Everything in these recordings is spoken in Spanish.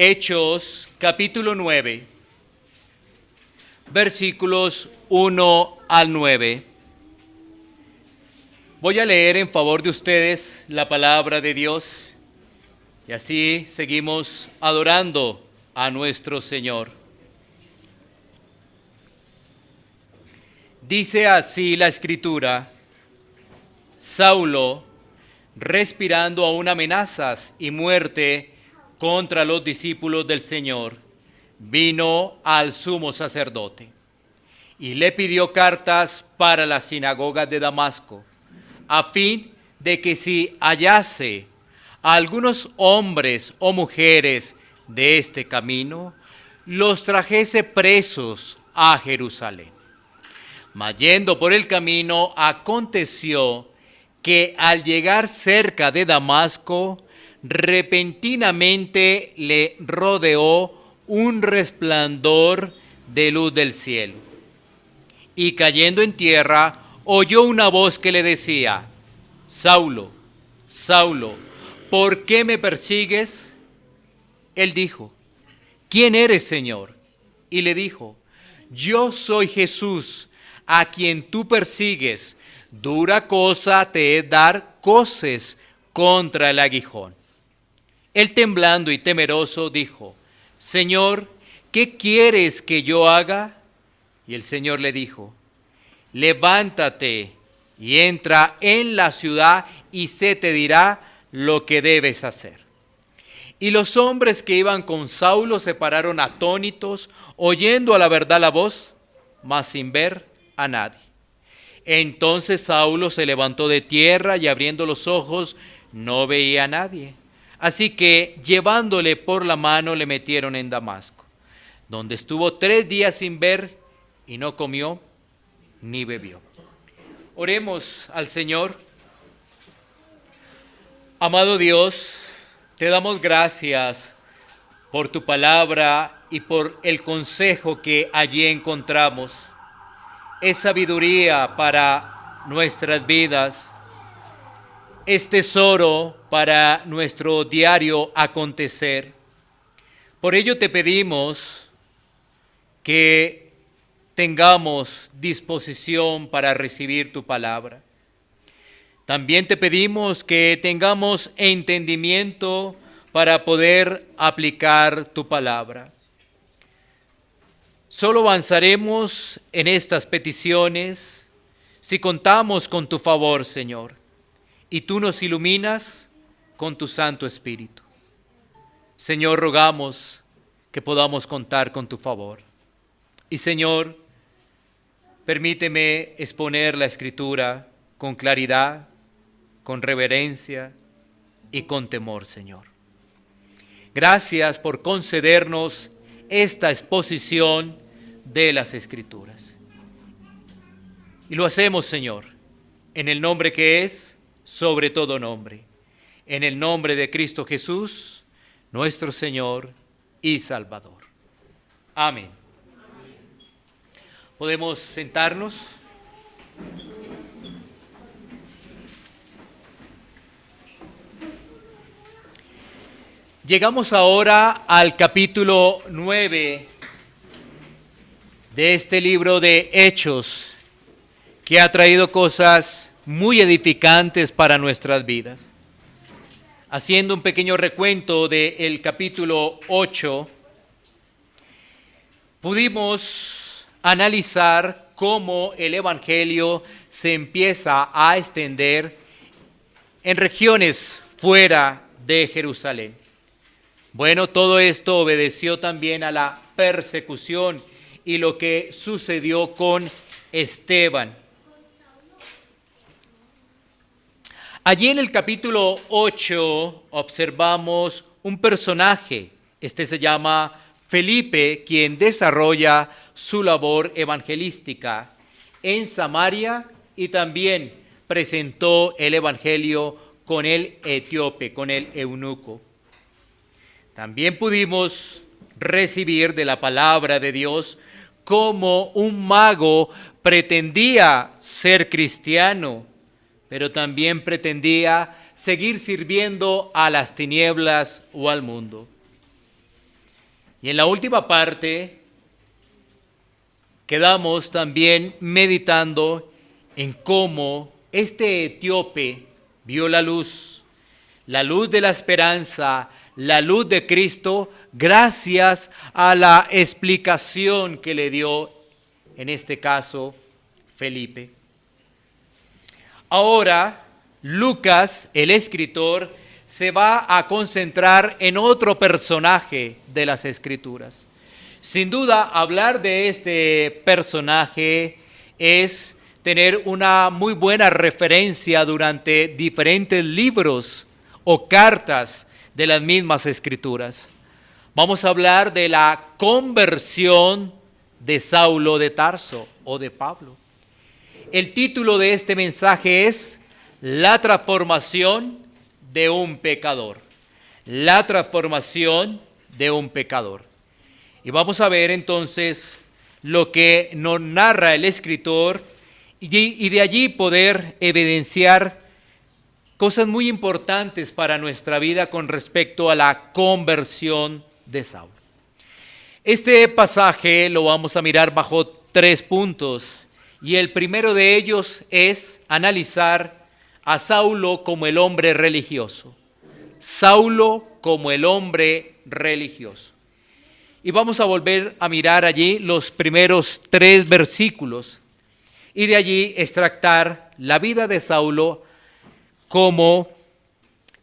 Hechos capítulo 9, versículos 1 al 9. Voy a leer en favor de ustedes la palabra de Dios y así seguimos adorando a nuestro Señor. Dice así la Escritura: Saulo, respirando aún amenazas y muerte contra los discípulos del Señor, vino al sumo sacerdote y le pidió cartas para las sinagogas de Damasco, a fin de que si hallase a algunos hombres o mujeres de este camino, los trajese presos a Jerusalén. Mas yendo por el camino, aconteció que al llegar cerca de Damasco, repentinamente le rodeó un resplandor de luz del cielo. Y cayendo en tierra, oyó una voz que le decía: Saulo, Saulo, ¿por qué me persigues? Él dijo: ¿Quién eres, Señor? Y le dijo: Yo soy Jesús, a quien tú persigues. Dura cosa te es dar coces contra el aguijón. Él, temblando y temeroso, dijo: Señor, ¿qué quieres que yo haga? Y el Señor le dijo: Levántate y entra en la ciudad y se te dirá lo que debes hacer. Y los hombres que iban con Saulo se pararon atónitos, oyendo a la verdad la voz, mas sin ver a nadie. Entonces Saulo se levantó de tierra y abriendo los ojos no veía a nadie. Así que llevándole por la mano le metieron en Damasco, donde estuvo 3 días sin ver y no comió ni bebió. Oremos al Señor. Amado Dios, te damos gracias por tu palabra y por el consejo que allí encontramos. Es sabiduría para nuestras vidas, es tesoro para nuestro diario acontecer. Por ello te pedimos que tengamos disposición para recibir tu palabra. También te pedimos que tengamos entendimiento para poder aplicar tu palabra. Solo avanzaremos en estas peticiones si contamos con tu favor, Señor, y tú nos iluminas con tu Santo Espíritu. Señor, rogamos que podamos contar con tu favor. Y Señor, permíteme exponer la Escritura con claridad, con reverencia y con temor, Señor. Gracias por concedernos esta exposición de las Escrituras. Y lo hacemos, Señor, en el nombre que es sobre todo nombre, en el nombre de Cristo Jesús, nuestro Señor y Salvador. Amén. ¿Podemos sentarnos? Llegamos ahora al capítulo 9 de este libro de Hechos, que ha traído cosas muy edificantes para nuestras vidas. Haciendo un pequeño recuento del capítulo 8, pudimos analizar cómo el Evangelio se empieza a extender en regiones fuera de Jerusalén. Bueno, todo esto obedeció también a la persecución y lo que sucedió con Esteban. Allí en el capítulo 8 observamos un personaje, este se llama Felipe, quien desarrolla su labor evangelística en Samaria y también presentó el evangelio con el etíope, con el eunuco. También pudimos recibir de la palabra de Dios cómo un mago pretendía ser cristiano, pero también pretendía seguir sirviendo a las tinieblas o al mundo. Y en la última parte quedamos también meditando en cómo este etíope vio la luz de la esperanza, la luz de Cristo, gracias a la explicación que le dio, en este caso, Felipe. Ahora, Lucas, el escritor, se va a concentrar en otro personaje de las Escrituras. Sin duda, hablar de este personaje es tener una muy buena referencia durante diferentes libros o cartas de las mismas Escrituras. Vamos a hablar de la conversión de Saulo de Tarso o de Pablo. El título de este mensaje es La transformación de un pecador. La transformación de un pecador. Y vamos a ver entonces lo que nos narra el escritor y de allí poder evidenciar cosas muy importantes para nuestra vida con respecto a la conversión de Saulo. Este pasaje lo vamos a mirar bajo 3 puntos. Y el primero de ellos es analizar a Saulo como el hombre religioso. Saulo como el hombre religioso. Y vamos a volver a mirar allí los primeros 3 versículos y de allí extractar la vida de Saulo como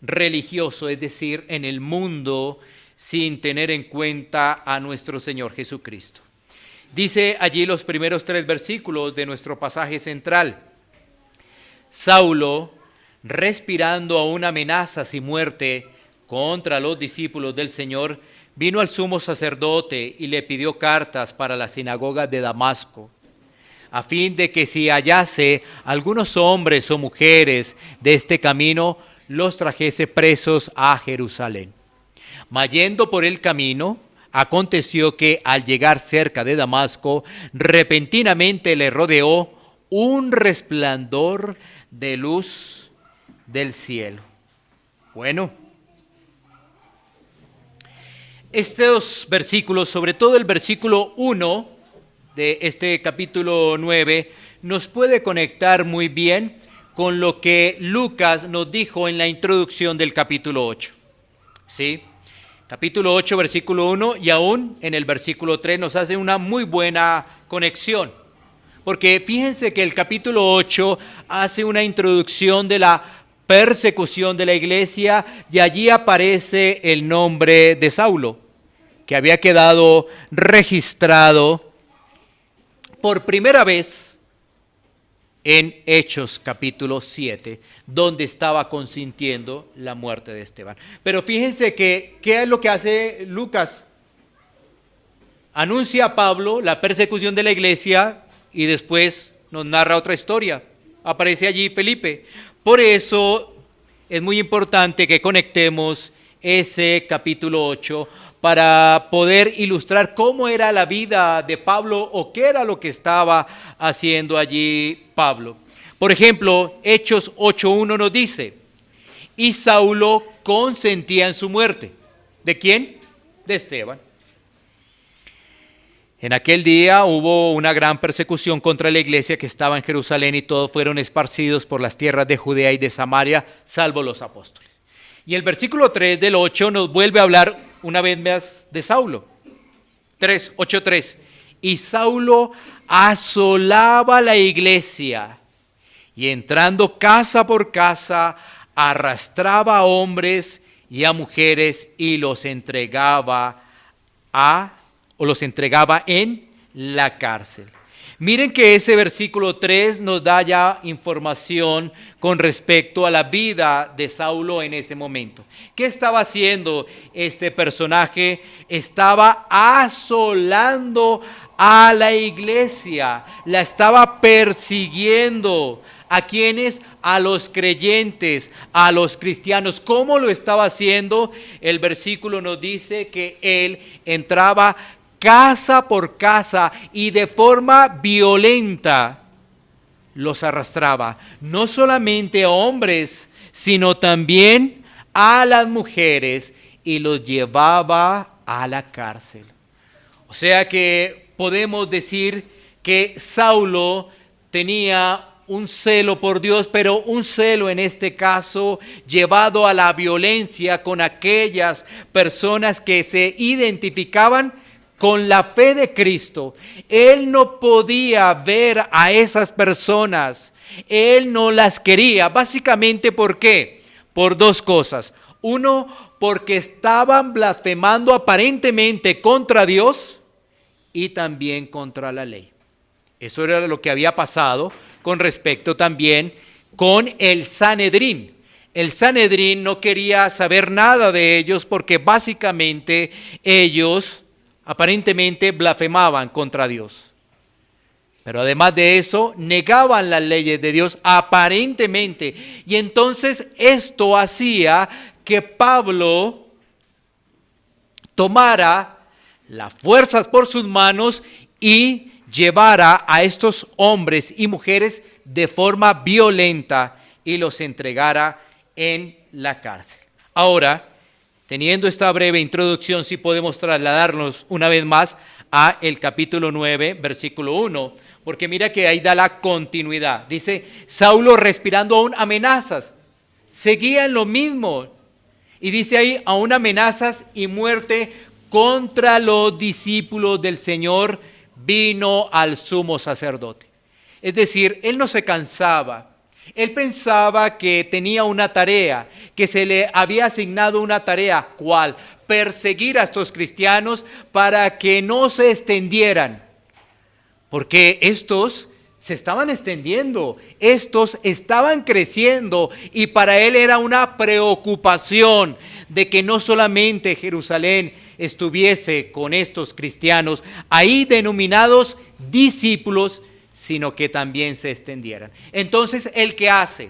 religioso, es decir, en el mundo sin tener en cuenta a nuestro Señor Jesucristo. Dice allí los primeros 3 versículos de nuestro pasaje central. Saulo, respirando aún amenazas y muerte contra los discípulos del Señor, vino al sumo sacerdote y le pidió cartas para la sinagoga de Damasco, a fin de que si hallase algunos hombres o mujeres de este camino, los trajese presos a Jerusalén. Mas yendo por el camino, aconteció que al llegar cerca de Damasco, repentinamente le rodeó un resplandor de luz del cielo. Bueno, estos versículos, sobre todo el versículo 1 de este capítulo 9, nos puede conectar muy bien con lo que Lucas nos dijo en la introducción del capítulo 8. ¿Sí? Capítulo 8, versículo 1 y aún en el versículo 3 nos hace una muy buena conexión. Porque fíjense que el capítulo 8 hace una introducción de la persecución de la iglesia y allí aparece el nombre de Saulo, que había quedado registrado por primera vez en Hechos capítulo 7, donde estaba consintiendo la muerte de Esteban. Pero fíjense que, ¿qué es lo que hace Lucas? Anuncia a Pablo la persecución de la iglesia y después nos narra otra historia. Aparece allí Felipe. Por eso es muy importante que conectemos ese capítulo 8 para poder ilustrar cómo era la vida de Pablo o qué era lo que estaba haciendo allí Pablo. Por ejemplo, Hechos 8:1 nos dice, y Saulo consentía en su muerte. ¿De quién? De Esteban. En aquel día hubo una gran persecución contra la iglesia que estaba en Jerusalén y todos fueron esparcidos por las tierras de Judea y de Samaria, salvo los apóstoles. Y el versículo 3 del 8 nos vuelve a hablar una vez más de Saulo. 8:3. Y Saulo asolaba la iglesia y entrando casa por casa arrastraba a hombres y a mujeres y los entregaba en la cárcel. Miren que ese versículo 3 nos da ya información con respecto a la vida de Saulo en ese momento. ¿Qué estaba haciendo este personaje? Estaba asolando a la iglesia, la estaba persiguiendo. ¿A quiénes? A los creyentes, a los cristianos. ¿Cómo lo estaba haciendo? El versículo nos dice que él entraba casa por casa y de forma violenta los arrastraba, no solamente a hombres, sino también a las mujeres y los llevaba a la cárcel. O sea que podemos decir que Saulo tenía un celo por Dios, pero un celo en este caso llevado a la violencia con aquellas personas que se identificaban con la fe de Cristo. Él no podía ver a esas personas, él no las quería. Básicamente, ¿por qué? Por dos cosas. Uno, porque estaban blasfemando aparentemente contra Dios y también contra la ley. Eso era lo que había pasado con respecto también con el Sanedrín. El Sanedrín no quería saber nada de ellos porque básicamente ellos aparentemente blasfemaban contra Dios. Pero además de eso, negaban las leyes de Dios aparentemente. Y entonces esto hacía que Pablo tomara las fuerzas por sus manos y llevara a estos hombres y mujeres de forma violenta y los entregara en la cárcel. Ahora, teniendo esta breve introducción, sí podemos trasladarnos una vez más a el capítulo 9, versículo 1, porque mira que ahí da la continuidad. Dice, Saulo respirando aún amenazas, seguía en lo mismo, y dice ahí, aún amenazas y muerte contra los discípulos del Señor vino al sumo sacerdote. Es decir, él no se cansaba. Él pensaba que tenía una tarea, que se le había asignado una tarea. ¿Cuál? Perseguir a estos cristianos para que no se extendieran. Porque estos se estaban extendiendo, estos estaban creciendo y para él era una preocupación de que no solamente Jerusalén estuviese con estos cristianos, ahí denominados discípulos, sino que también se extendieran. Entonces, ¿él qué hace?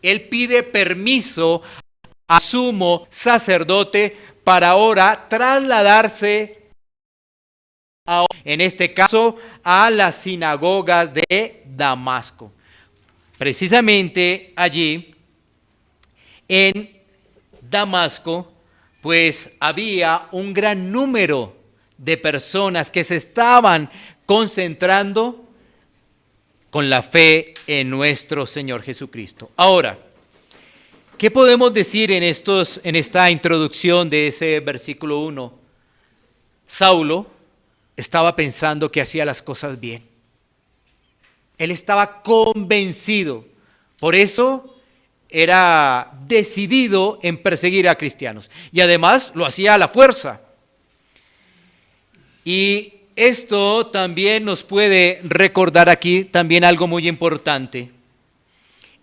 Él pide permiso al sumo sacerdote para ahora trasladarse, en este caso, a las sinagogas de Damasco. Precisamente allí, en Damasco, pues había un gran número de personas que se estaban concentrando con la fe en nuestro Señor Jesucristo. Ahora, ¿qué podemos decir en esta introducción de ese versículo 1? Saulo estaba pensando que hacía las cosas bien. Él estaba convencido. Por eso era decidido en perseguir a cristianos. Y además lo hacía a la fuerza. Y Esto también nos puede recordar aquí también algo muy importante.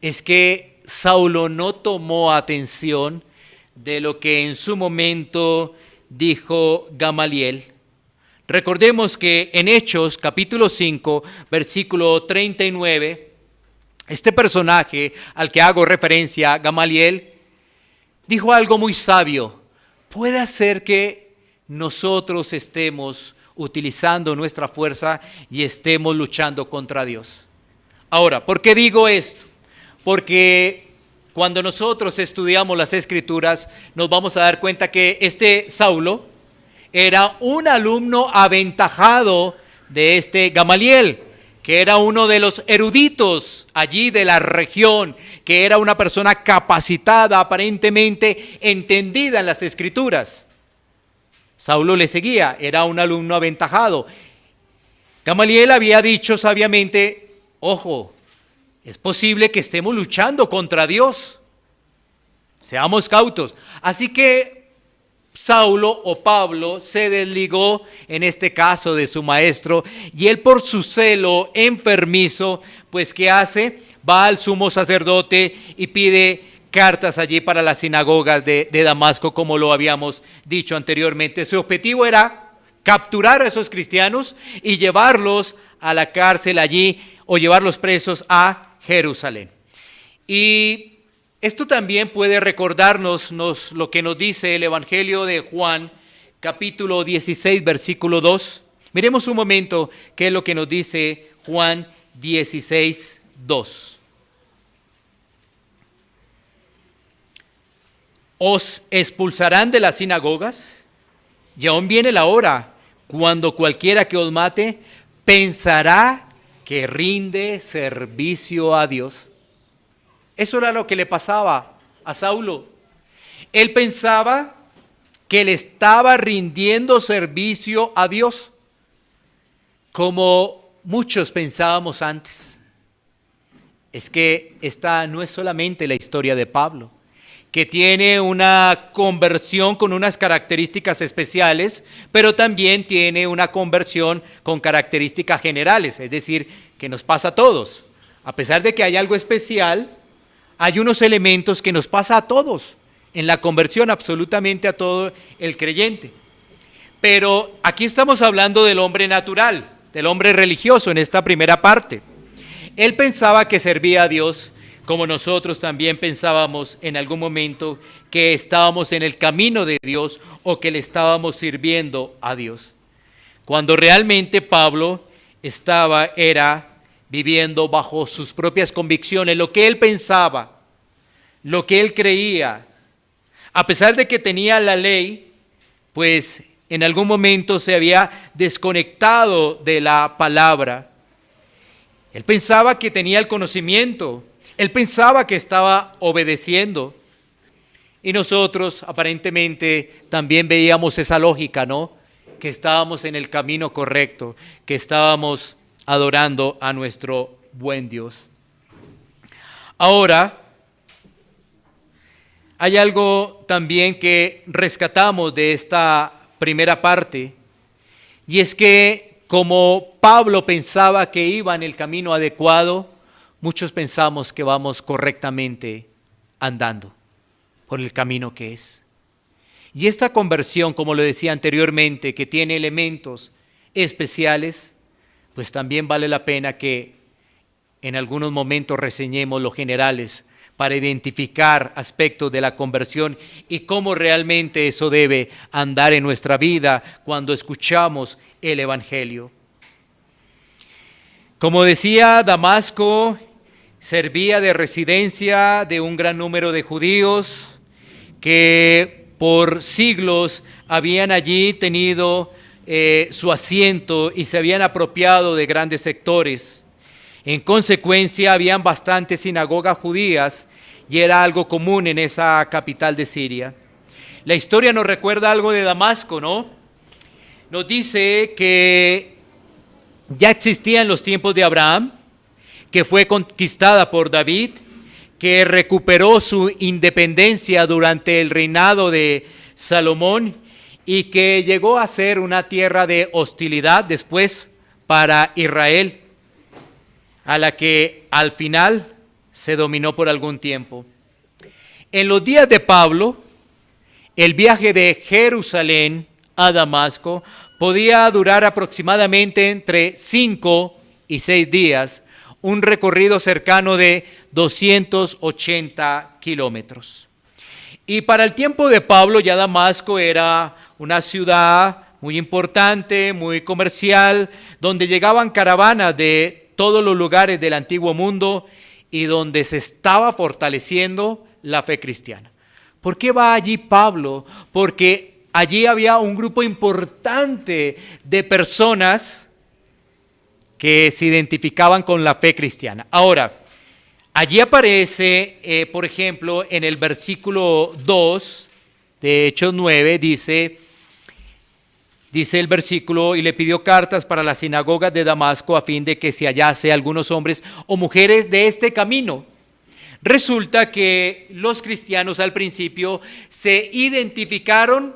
Es que Saulo no tomó atención de lo que en su momento dijo Gamaliel. Recordemos que en Hechos capítulo 5, versículo 39, este personaje al que hago referencia, Gamaliel, dijo algo muy sabio. Puede hacer que nosotros estemos utilizando nuestra fuerza y estemos luchando contra Dios. Ahora, ¿por qué digo esto? Porque cuando nosotros estudiamos las Escrituras, nos vamos a dar cuenta que este Saulo era un alumno aventajado de este Gamaliel, que era uno de los eruditos allí de la región, que era una persona capacitada, aparentemente entendida en las Escrituras. Saulo le seguía, era un alumno aventajado. Gamaliel había dicho sabiamente, ojo, es posible que estemos luchando contra Dios. Seamos cautos. Así que Saulo o Pablo se desligó en este caso de su maestro y él por su celo enfermizo, pues ¿qué hace? Va al sumo sacerdote y pide cartas allí para las sinagogas de Damasco, como lo habíamos dicho anteriormente. Su objetivo era capturar a esos cristianos y llevarlos a la cárcel allí o llevarlos presos a Jerusalén. Y esto también puede recordarnos lo que nos dice el Evangelio de Juan, capítulo 16, versículo 2. Miremos un momento qué es lo que nos dice Juan 16, 2. Os expulsarán de las sinagogas, y aún viene la hora cuando cualquiera que os mate pensará que rinde servicio a Dios. Eso era lo que le pasaba a Saulo. Él pensaba que le estaba rindiendo servicio a Dios, como muchos pensábamos antes. Es que esta no es solamente la historia de Pablo, que tiene una conversión con unas características especiales, pero también tiene una conversión con características generales, es decir, que nos pasa a todos. A pesar de que hay algo especial, hay unos elementos que nos pasa a todos, en la conversión absolutamente a todo el creyente. Pero aquí estamos hablando del hombre natural, del hombre religioso en esta primera parte. Él pensaba que servía a Dios, como nosotros también pensábamos en algún momento que estábamos en el camino de Dios o que le estábamos sirviendo a Dios. Cuando realmente Pablo era viviendo bajo sus propias convicciones, lo que él pensaba, lo que él creía. A pesar de que tenía la ley, pues en algún momento se había desconectado de la palabra. Él pensaba que tenía el conocimiento. Él pensaba que estaba obedeciendo y nosotros aparentemente también veíamos esa lógica, ¿no? Que estábamos en el camino correcto, que estábamos adorando a nuestro buen Dios. Ahora, hay algo también que rescatamos de esta primera parte y es que como Pablo pensaba que iba en el camino adecuado, muchos pensamos que vamos correctamente andando por el camino que es. Y esta conversión, como lo decía anteriormente, que tiene elementos especiales, pues también vale la pena que en algunos momentos reseñemos los generales para identificar aspectos de la conversión y cómo realmente eso debe andar en nuestra vida cuando escuchamos el Evangelio. Como decía, Damasco servía de residencia de un gran número de judíos que por siglos habían allí tenido su asiento y se habían apropiado de grandes sectores. En consecuencia, habían bastantes sinagogas judías y era algo común en esa capital de Siria. La historia nos recuerda algo de Damasco, ¿no? Nos dice que ya existía en los tiempos de Abraham, que fue conquistada por David, que recuperó su independencia durante el reinado de Salomón y que llegó a ser una tierra de hostilidad después para Israel, a la que al final se dominó por algún tiempo. En los días de Pablo, el viaje de Jerusalén a Damasco podía durar aproximadamente entre 5 y 6 días, un recorrido cercano de 280 kilómetros. Y para el tiempo de Pablo ya Damasco era una ciudad muy importante, muy comercial, donde llegaban caravanas de todos los lugares del antiguo mundo y donde se estaba fortaleciendo la fe cristiana. ¿Por qué va allí Pablo? Porque allí había un grupo importante de personas que se identificaban con la fe cristiana. Ahora, allí aparece, por ejemplo, en el versículo 2 de Hechos 9, dice el versículo, y le pidió cartas para las sinagogas de Damasco a fin de que se hallase algunos hombres o mujeres de este camino. Resulta que los cristianos al principio se identificaron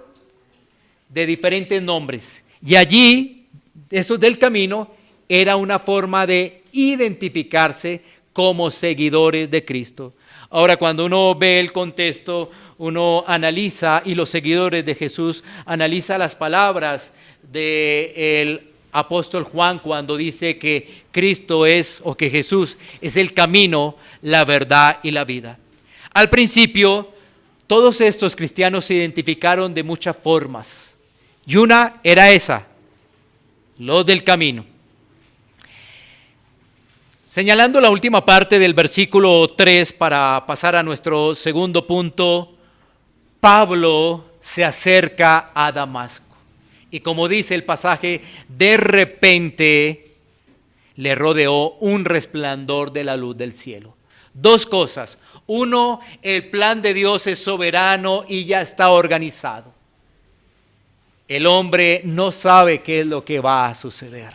de diferentes nombres. Y allí, esos del camino, era una forma de identificarse como seguidores de Cristo. Ahora, cuando uno ve el contexto, uno analiza, y los seguidores de Jesús analiza las palabras del apóstol Juan cuando dice que Cristo es, o que Jesús es el camino, la verdad y la vida. Al principio, todos estos cristianos se identificaron de muchas formas, y una era esa, los del camino. Señalando la última parte del versículo 3 para pasar a nuestro segundo punto, Pablo se acerca a Damasco. Y como dice el pasaje, de repente le rodeó un resplandor de la luz del cielo. Dos cosas. Uno, el plan de Dios es soberano y ya está organizado. El hombre no sabe qué es lo que va a suceder.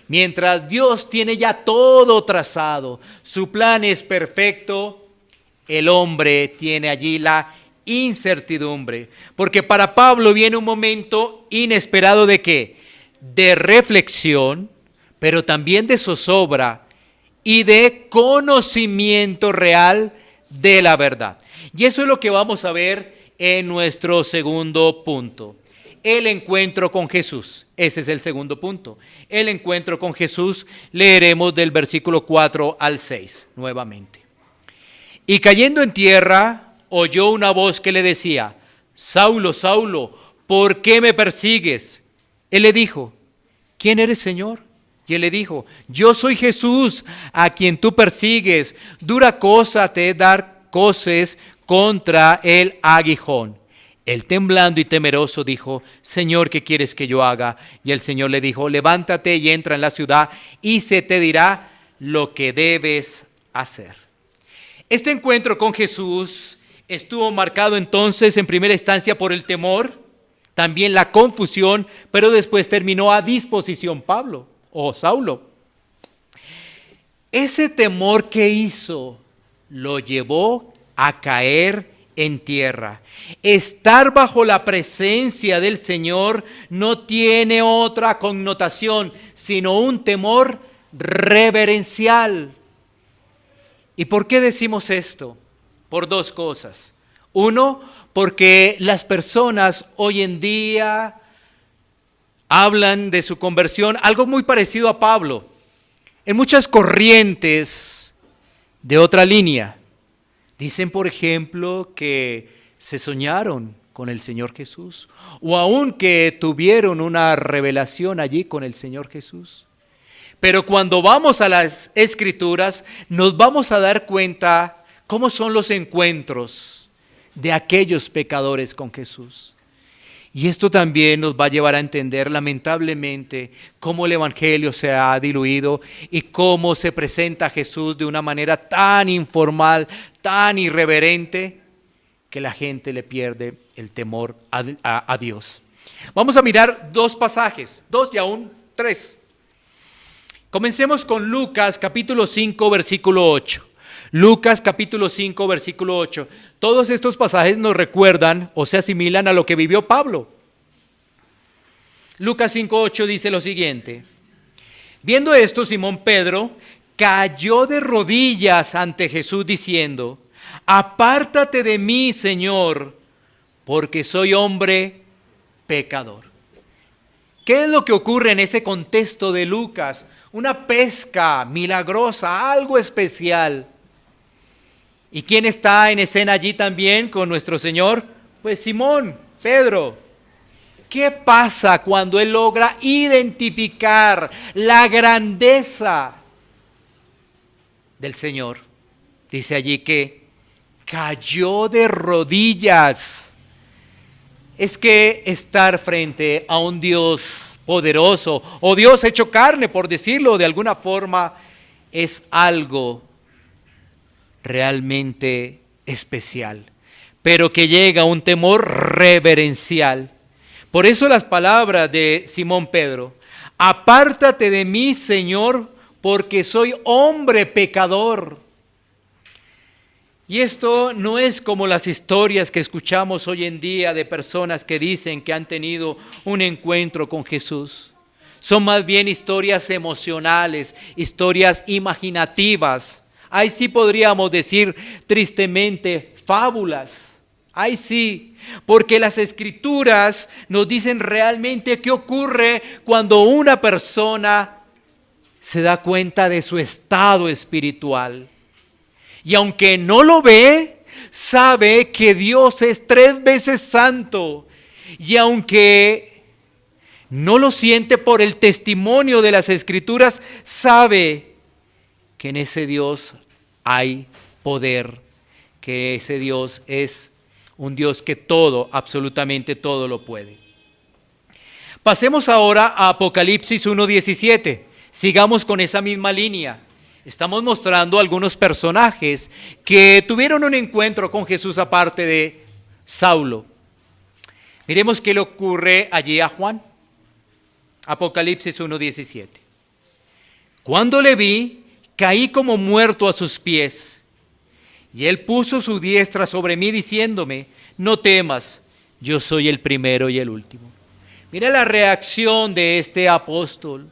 Mientras Dios tiene ya todo trazado, su plan es perfecto, el hombre tiene allí la incertidumbre. Porque para Pablo viene un momento inesperado ¿de qué? De reflexión, pero también de zozobra y de conocimiento real de la verdad. Y eso es lo que vamos a ver en nuestro segundo punto. El encuentro con Jesús. Ese es el segundo punto. El encuentro con Jesús. Leeremos del versículo 4 al 6 nuevamente. Y cayendo en tierra, oyó una voz que le decía: Saulo, Saulo, ¿por qué me persigues? Él le dijo: ¿quién eres, Señor? Y él le dijo: yo soy Jesús, a quien tú persigues. Dura cosa te es dar coces contra el aguijón. Él, temblando y temeroso, dijo: Señor, ¿qué quieres que yo haga? Y el Señor le dijo: levántate y entra en la ciudad, y se te dirá lo que debes hacer. Este encuentro con Jesús estuvo marcado entonces en primera instancia por el temor, también la confusión, pero después terminó a disposición Pablo o Saulo. Ese temor que hizo lo llevó a caer en tierra. Estar bajo la presencia del Señor no tiene otra connotación, sino un temor reverencial. ¿Y por qué decimos esto? Por dos cosas. Uno, porque las personas hoy en día hablan de su conversión, algo muy parecido a Pablo, en muchas corrientes de otra línea. Dicen, por ejemplo, que se soñaron con el Señor Jesús, o aún que tuvieron una revelación allí con el Señor Jesús. Pero cuando vamos a las Escrituras, nos vamos a dar cuenta cómo son los encuentros de aquellos pecadores con Jesús. Y esto también nos va a llevar a entender, lamentablemente, cómo el Evangelio se ha diluido y cómo se presenta a Jesús de una manera tan informal, tan irreverente, que la gente le pierde el temor a Dios. Vamos a mirar dos pasajes, dos y aún tres. Comencemos con Lucas capítulo 5, versículo 8. Lucas capítulo 5, versículo 8. Todos estos pasajes nos recuerdan o se asimilan a lo que vivió Pablo. Lucas 5:8 dice lo siguiente: viendo esto, Simón Pedro cayó de rodillas ante Jesús diciendo: apártate de mí, Señor, porque soy hombre pecador. ¿Qué es lo que ocurre en ese contexto de Lucas? Una pesca milagrosa, algo especial. ¿Y quién está en escena allí también con nuestro Señor? Pues Simón, Pedro. ¿Qué pasa cuando él logra identificar la grandeza del Señor? Dice allí que cayó de rodillas. Es que estar frente a un Dios poderoso, o Dios hecho carne, por decirlo de alguna forma, es algo realmente especial, pero que llega a un temor reverencial. Por eso las palabras de Simón Pedro: apártate de mí, Señor, porque soy hombre pecador. Y esto no es como las historias que escuchamos hoy en día de personas que dicen que han tenido un encuentro con Jesús. Son más bien historias emocionales, historias imaginativas. Ahí sí podríamos decir tristemente fábulas. Ahí sí, porque las Escrituras nos dicen realmente qué ocurre cuando una persona se da cuenta de su estado espiritual. Y aunque no lo ve, sabe que Dios es 3 veces santo. Y aunque no lo siente por el testimonio de las Escrituras, sabe que en ese Dios hay poder, que ese Dios es un Dios que todo, absolutamente todo lo puede. Pasemos ahora a Apocalipsis 1:17. Sigamos con esa misma línea. Estamos mostrando algunos personajes que tuvieron un encuentro con Jesús aparte de Saulo. Miremos qué le ocurre allí a Juan. Apocalipsis 1:17. Cuando le vi, caí como muerto a sus pies, y él puso su diestra sobre mí diciéndome: no temas, yo soy el primero y el último. Mira la reacción de este apóstol.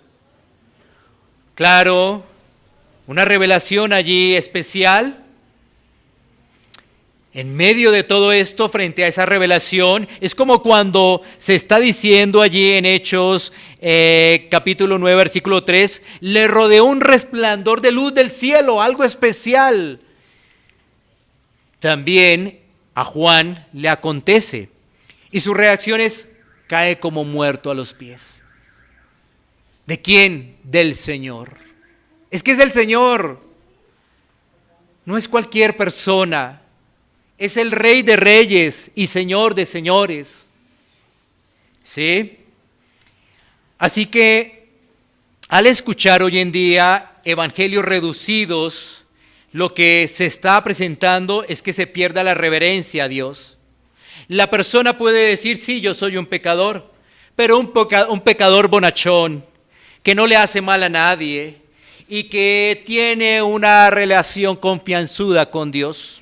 Claro, una revelación allí especial. En medio de todo esto, frente a esa revelación, es como cuando se está diciendo allí en Hechos capítulo 9, versículo 3, le rodeó un resplandor de luz del cielo, algo especial. También a Juan le acontece, y su reacción es: cae como muerto a los pies. ¿De quién? Del Señor. Es que es el Señor, no es cualquier persona, es el Rey de Reyes y Señor de Señores. ¿Sí? Así que al escuchar hoy en día evangelios reducidos, lo que se está presentando es que se pierda la reverencia a Dios. La persona puede decir: sí, yo soy un pecador, pero un pecador bonachón, que no le hace mal a nadie y que tiene una relación confianzuda con Dios,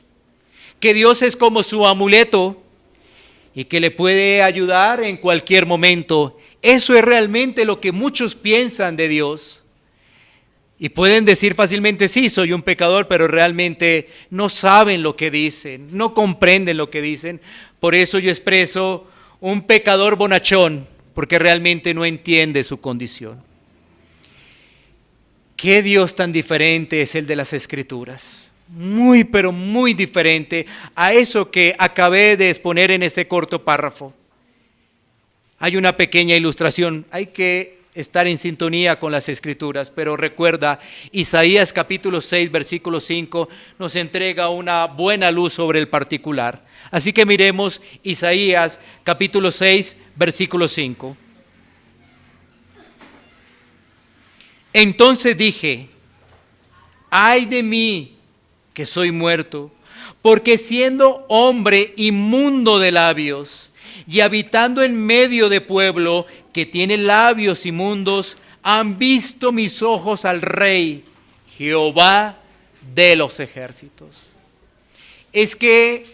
que Dios es como su amuleto y que le puede ayudar en cualquier momento. Eso es realmente lo que muchos piensan de Dios. Y pueden decir fácilmente: sí, soy un pecador, pero realmente no saben lo que dicen, no comprenden lo que dicen. Por eso yo expreso un pecador bonachón, porque realmente no entiende su condición. ¿Qué Dios tan diferente es el de las Escrituras? Muy, pero muy diferente a eso que acabé de exponer en ese corto párrafo. Hay una pequeña ilustración. Hay que estar en sintonía con las Escrituras, pero recuerda, Isaías capítulo 6, versículo 5 nos entrega una buena luz sobre el particular. Así que miremos Isaías capítulo 6, versículo 5. Entonces dije: ay de mí, que soy muerto, porque siendo hombre inmundo de labios y habitando en medio de pueblo que tiene labios inmundos, han visto mis ojos al Rey, Jehová de los ejércitos. Es que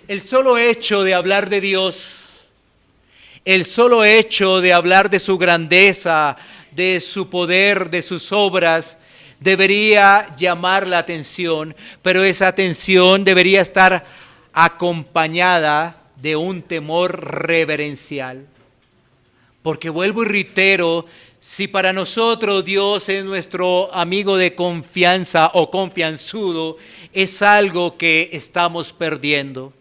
el solo hecho de hablar de Dios El solo hecho de hablar de su grandeza, de su poder, de sus obras, debería llamar la atención, pero esa atención debería estar acompañada de un temor reverencial. Porque vuelvo y reitero, si para nosotros Dios es nuestro amigo de confianza o confianzudo, es algo que estamos perdiendo.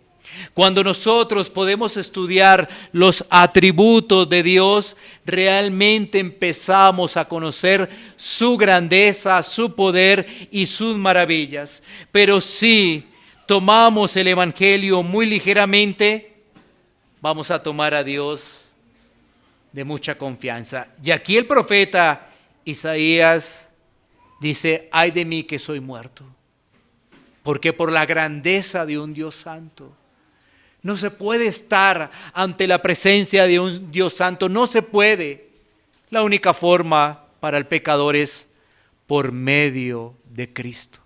Cuando nosotros podemos estudiar los atributos de Dios, realmente empezamos a conocer su grandeza, su poder y sus maravillas. Pero si tomamos el Evangelio muy ligeramente, vamos a tomar a Dios de mucha confianza. Y aquí el profeta Isaías dice: ay de mí que soy muerto, porque por la grandeza de un Dios santo. No se puede estar ante la presencia de un Dios santo, no se puede. La única forma para el pecador es por medio de Cristo.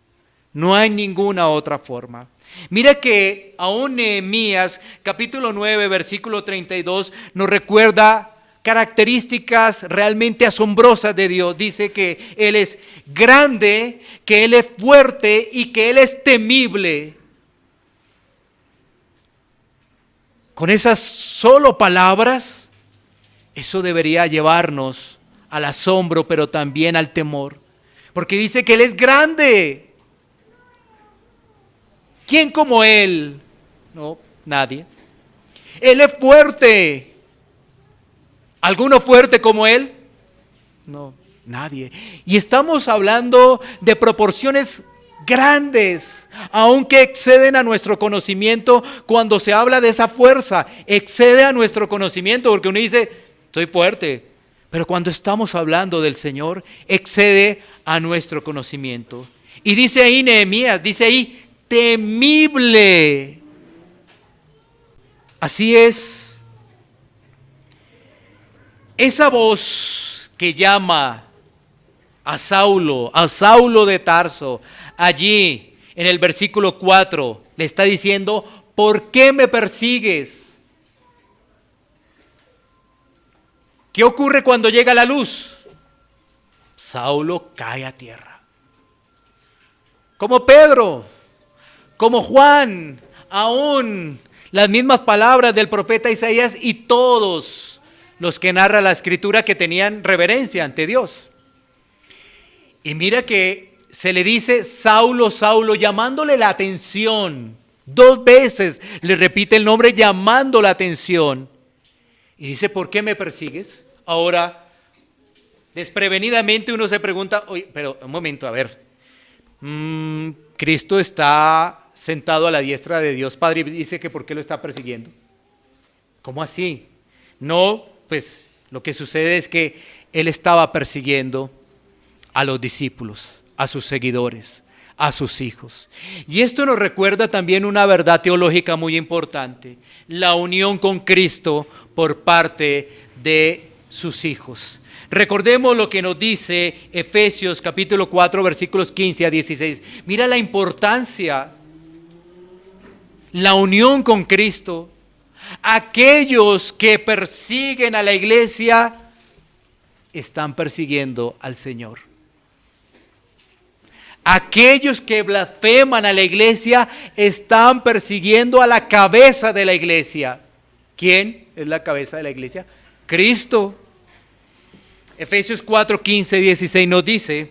No hay ninguna otra forma. Mira que aún Nehemías, capítulo 9, versículo 32, nos recuerda características realmente asombrosas de Dios. Dice que Él es grande, que Él es fuerte y que Él es temible. Con esas solo palabras, eso debería llevarnos al asombro, pero también al temor. Porque dice que Él es grande. ¿Quién como Él? No, nadie. Él es fuerte. ¿Alguno fuerte como Él? No, nadie. Y estamos hablando de proporciones grandes, aunque exceden a nuestro conocimiento. Cuando se habla de esa fuerza, excede a nuestro conocimiento, porque uno dice, estoy fuerte, pero cuando estamos hablando del Señor, excede a nuestro conocimiento. Y dice ahí Nehemías, dice ahí, temible. Así es. Esa voz que llama a Saulo de Tarso, allí en el versículo 4, le está diciendo, ¿por qué me persigues? ¿Qué ocurre cuando llega la luz? Saulo cae a tierra. Como Pedro, como Juan, aún las mismas palabras del profeta Isaías y todos los que narra la Escritura que tenían reverencia ante Dios. Y mira que se le dice Saulo, Saulo, llamándole la atención. 2 veces le repite el nombre llamando la atención. Y dice, ¿por qué me persigues? Ahora, desprevenidamente uno se pregunta, oye, pero un momento, a ver. Cristo está sentado a la diestra de Dios Padre y dice que ¿por qué lo está persiguiendo? ¿Cómo así? No, pues lo que sucede es que Él estaba persiguiendo a los discípulos, a sus seguidores, a sus hijos. Y esto nos recuerda también una verdad teológica muy importante, la unión con Cristo por parte de sus hijos. Recordemos lo que nos dice Efesios capítulo 4 versículos 15 a 16. Mira la importancia, la unión con Cristo. Aquellos que persiguen a la iglesia están persiguiendo al Señor. Aquellos que blasfeman a la iglesia están persiguiendo a la cabeza de la iglesia. ¿Quién es la cabeza de la iglesia? Cristo. Efesios 4, 15, 16 nos dice,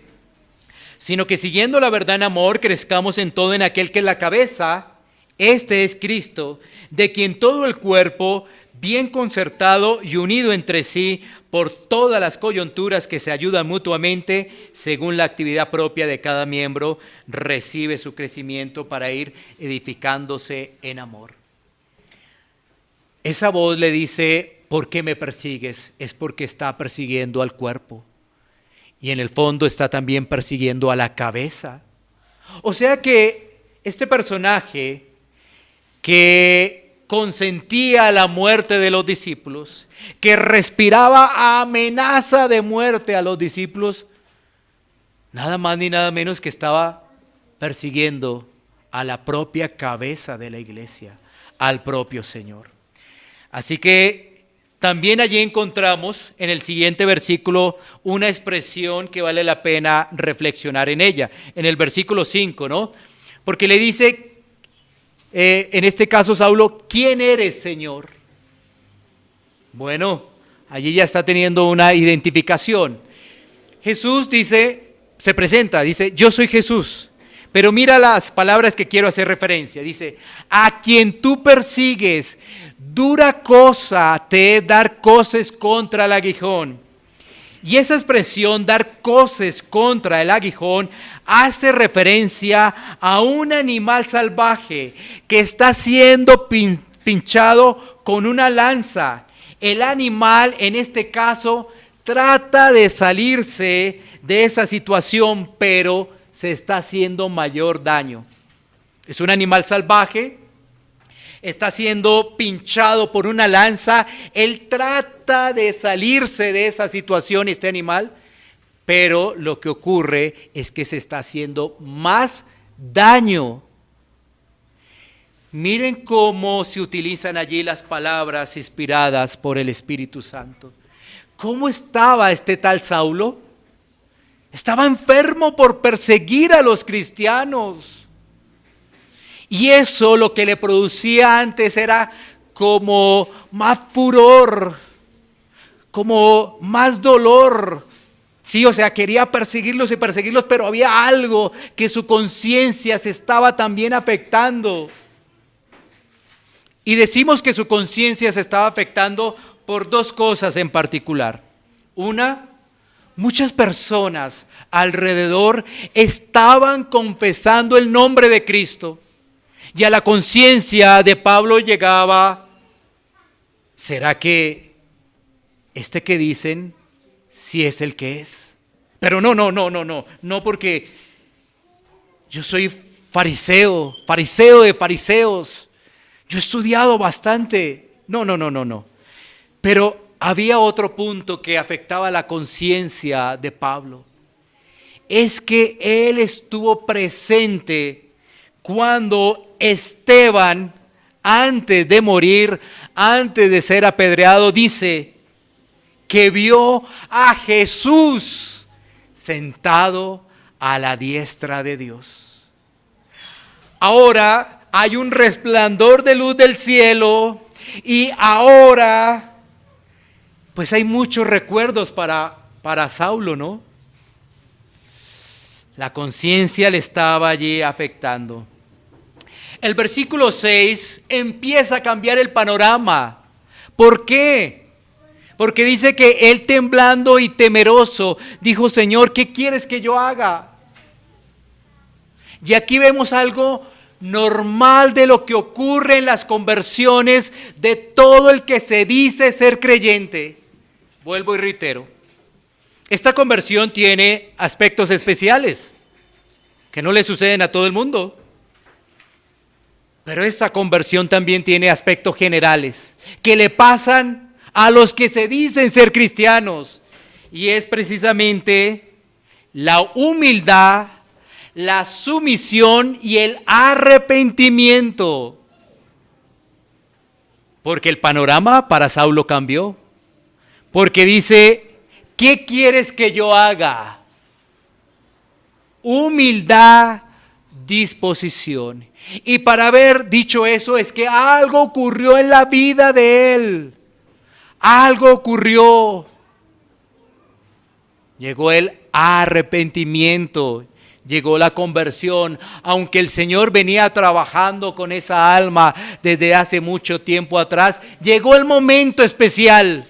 sino que siguiendo la verdad en amor, crezcamos en todo en aquel que es la cabeza, este es Cristo, de quien todo el cuerpo, bien concertado y unido entre sí por todas las coyunturas que se ayudan mutuamente, según la actividad propia de cada miembro, recibe su crecimiento para ir edificándose en amor. Esa voz le dice, ¿por qué me persigues? Es porque está persiguiendo al cuerpo. Y en el fondo está también persiguiendo a la cabeza. O sea que este personaje que consentía la muerte de los discípulos, que respiraba amenaza de muerte a los discípulos, nada más ni nada menos que estaba persiguiendo a la propia cabeza de la iglesia, al propio Señor. Así que También allí encontramos en el siguiente versículo una expresión que vale la pena reflexionar en ella, en el versículo 5, ¿no? Porque le dice, en este caso Saulo, ¿quién eres, Señor? Bueno, allí ya está teniendo una identificación. Jesús dice, se presenta, dice, yo soy Jesús. Pero mira las palabras que quiero hacer referencia. Dice, a quien tú persigues, dura cosa te es dar coces contra el aguijón. Y esa expresión, dar coces contra el aguijón, hace referencia a un animal salvaje que está siendo pinchado con una lanza. El animal, en este caso, trata de salirse de esa situación, pero se está haciendo mayor daño. Es un animal salvaje, está siendo pinchado por una lanza, él trata de salirse de esa situación, este animal, pero lo que ocurre es que se está haciendo más daño. Miren cómo se utilizan allí las palabras inspiradas por el Espíritu Santo. ¿Cómo estaba este tal Saulo? Estaba enfermo por perseguir a los cristianos. Y eso lo que le producía antes era como más furor, como más dolor. Sí, o sea, quería perseguirlos y perseguirlos, pero había algo que su conciencia se estaba también afectando. Y decimos que su conciencia se estaba afectando por dos cosas en particular. Una, muchas personas alrededor estaban confesando el nombre de Cristo. Y a la conciencia de Pablo llegaba, ¿será que este que dicen sí es el que es? Pero no, porque yo soy fariseo de fariseos. Yo he estudiado bastante. No. Pero había otro punto que afectaba la conciencia de Pablo. Es que él estuvo presente cuando Esteban, antes de morir, antes de ser apedreado, dice que vio a Jesús sentado a la diestra de Dios. Ahora hay un resplandor de luz del cielo y ahora pues hay muchos recuerdos para Saulo, ¿no? La conciencia le estaba allí afectando. El versículo 6 empieza a cambiar el panorama. ¿Por qué? Porque dice que él, temblando y temeroso, dijo: Señor, ¿qué quieres que yo haga? Y aquí vemos algo normal de lo que ocurre en las conversiones de todo el que se dice ser creyente. Vuelvo y reitero, esta conversión tiene aspectos especiales que no le suceden a todo el mundo. Pero esta conversión también tiene aspectos generales que le pasan a los que se dicen ser cristianos. Y es precisamente la humildad, la sumisión y el arrepentimiento. Porque el panorama para Saulo cambió. Porque dice: ¿qué quieres que yo haga? Humildad, disposición. Y para haber dicho eso es que algo ocurrió en la vida de él. Algo ocurrió. Llegó el arrepentimiento, llegó la conversión. Aunque el Señor venía trabajando con esa alma desde hace mucho tiempo atrás, llegó el momento especial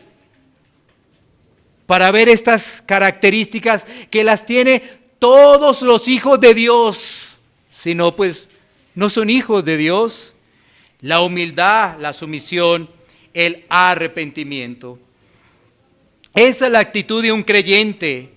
para ver estas características que las tiene todos los hijos de Dios. Si no, pues no son hijos de Dios. La humildad, la sumisión, el arrepentimiento. Esa es la actitud de un creyente.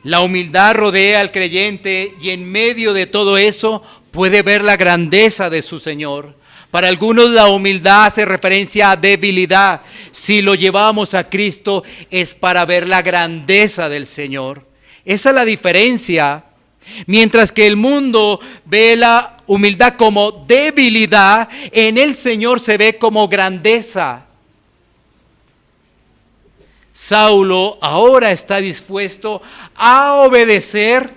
La humildad rodea al creyente y en medio de todo eso puede ver la grandeza de su Señor. Para algunos la humildad hace referencia a debilidad. Si lo llevamos a Cristo es para ver la grandeza del Señor. Esa es la diferencia. Mientras que el mundo ve la humildad como debilidad, en el Señor se ve como grandeza. Saulo ahora está dispuesto a obedecer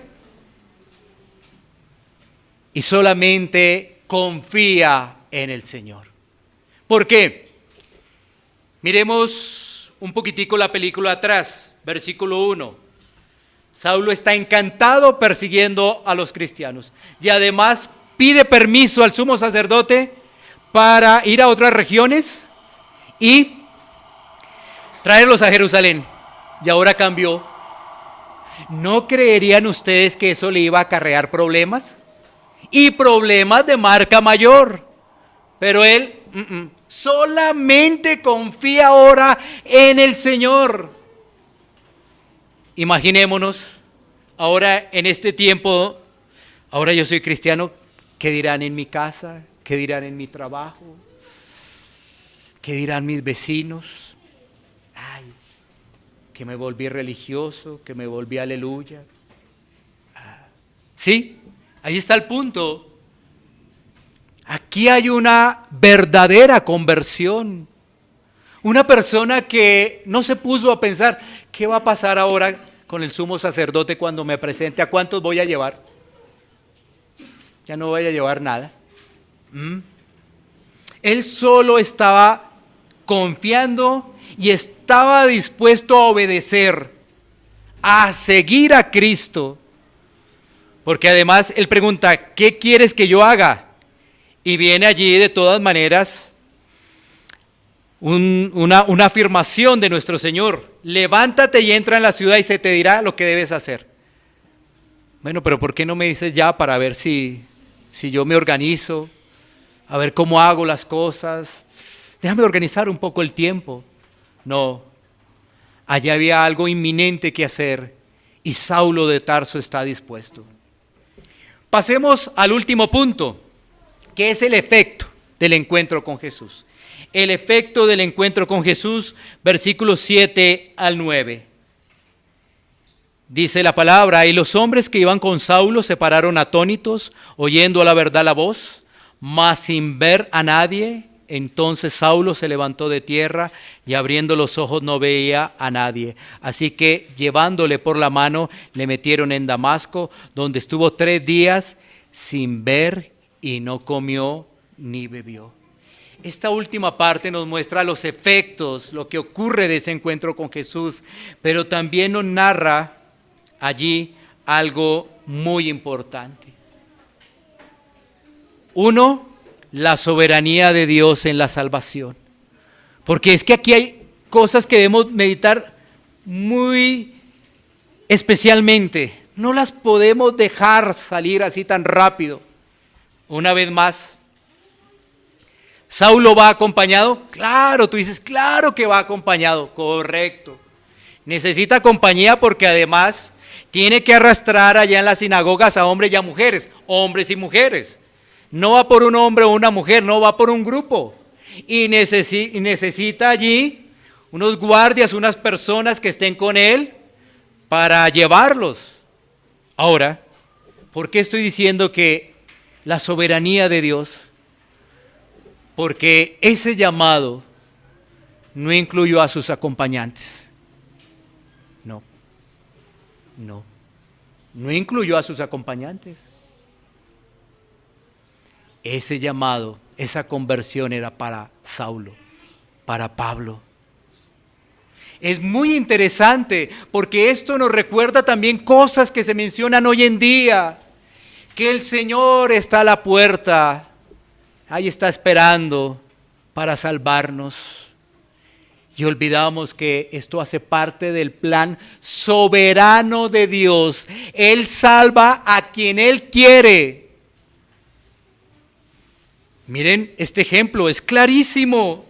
y solamente confía en el Señor. ¿Por qué? Miremos un poquitico la película atrás, versículo 1. Saulo está encantado persiguiendo a los cristianos y además pide permiso al sumo sacerdote para ir a otras regiones y traerlos a Jerusalén. Y ahora cambió. ¿No creerían ustedes que eso le iba a acarrear problemas? Y problemas de marca mayor. Pero él solamente confía ahora en el Señor. Imaginémonos, ahora en este tiempo, ahora yo soy cristiano, ¿qué dirán en mi casa? ¿Qué dirán en mi trabajo? ¿Qué dirán mis vecinos? Ay, que me volví religioso, que me volví aleluya. Sí, ahí está el punto. Aquí hay una verdadera conversión. Una persona que no se puso a pensar, ¿qué va a pasar ahora con el sumo sacerdote cuando me presente? ¿A cuántos voy a llevar? Ya no voy a llevar nada. Él solo estaba confiando y estaba dispuesto a obedecer, a seguir a Cristo. Porque además él pregunta, ¿qué quieres que yo haga? Y viene allí de todas maneras una afirmación de nuestro Señor. Levántate y entra en la ciudad y se te dirá lo que debes hacer. Bueno, pero ¿por qué no me dices ya para ver si yo me organizo? A ver cómo hago las cosas. Déjame organizar un poco el tiempo. No, allá había algo inminente que hacer y Saulo de Tarso está dispuesto. Pasemos al último punto, que es el efecto del encuentro con Jesús. El efecto del encuentro con Jesús, versículos 7 al 9. Dice la palabra, y los hombres que iban con Saulo se pararon atónitos, oyendo a la verdad la voz, mas sin ver a nadie. Entonces Saulo se levantó de tierra y abriendo los ojos no veía a nadie. Así que llevándole por la mano le metieron en Damasco, donde estuvo 3 días sin ver y no comió ni bebió. Esta última parte nos muestra los efectos, lo que ocurre de ese encuentro con Jesús, pero también nos narra allí algo muy importante. Uno, la soberanía de Dios en la salvación. Porque es que aquí hay cosas que debemos meditar muy especialmente. No las podemos dejar salir así tan rápido. Una vez más, ¿Saulo va acompañado? Claro, tú dices, claro que va acompañado, correcto. Necesita compañía porque además tiene que arrastrar allá en las sinagogas a hombres y a mujeres, hombres y mujeres. No va por un hombre o una mujer, no va por un grupo. Y necesita allí unos guardias, unas personas que estén con él para llevarlos. Ahora, ¿por qué estoy diciendo que la soberanía de Dios? Porque ese llamado no incluyó a sus acompañantes. No incluyó a sus acompañantes. Ese llamado, esa conversión era para Saulo, para Pablo. Es muy interesante porque esto nos recuerda también cosas que se mencionan hoy en día, que el Señor está a la puerta, ahí está esperando para salvarnos. Y olvidamos que esto hace parte del plan soberano de Dios. Él salva a quien Él quiere. Miren, este ejemplo es clarísimo.